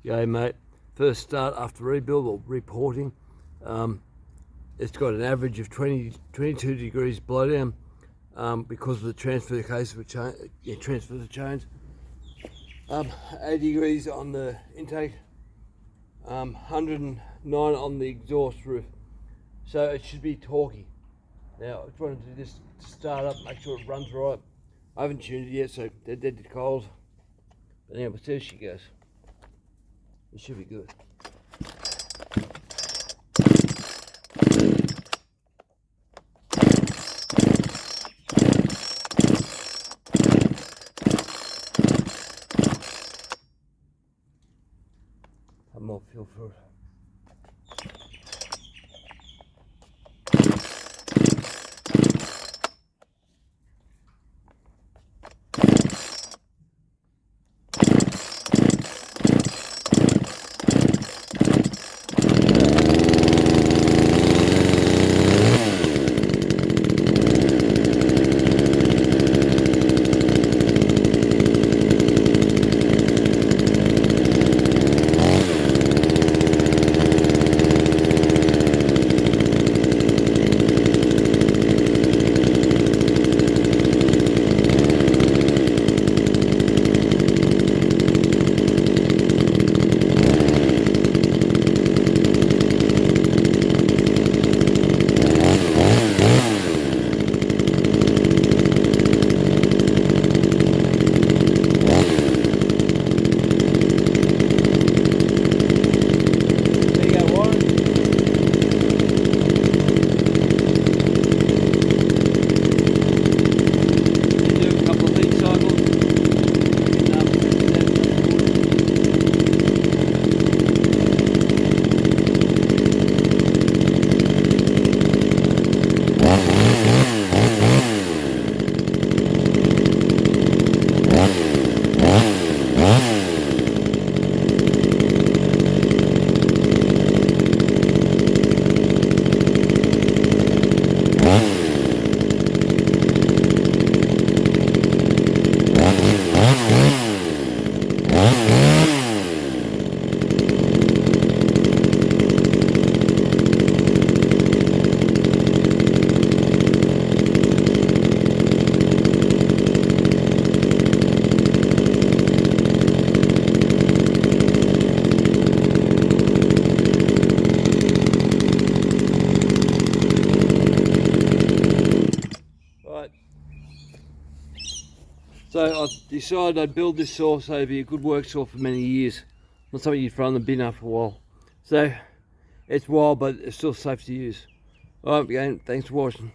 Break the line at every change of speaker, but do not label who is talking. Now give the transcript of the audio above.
Yeah, mate. First start after rebuild or reporting. It's got an average of 22 degrees blowdown because of the transfer case of transfer the chains. 80 degrees on the intake, 109 on the exhaust roof. So it should be torquey. Now I just wanted to just start up, make sure it runs right. I haven't tuned it yet, so they're dead to cold. But anyway, we'll see how she goes. It should be good. Have more feel for it. So I decided I'd build this saw so it'd be a good work saw for many years. Not something you'd throw in the bin after a while. So it's wild, but it's still safe to use. Alright, again, thanks for watching.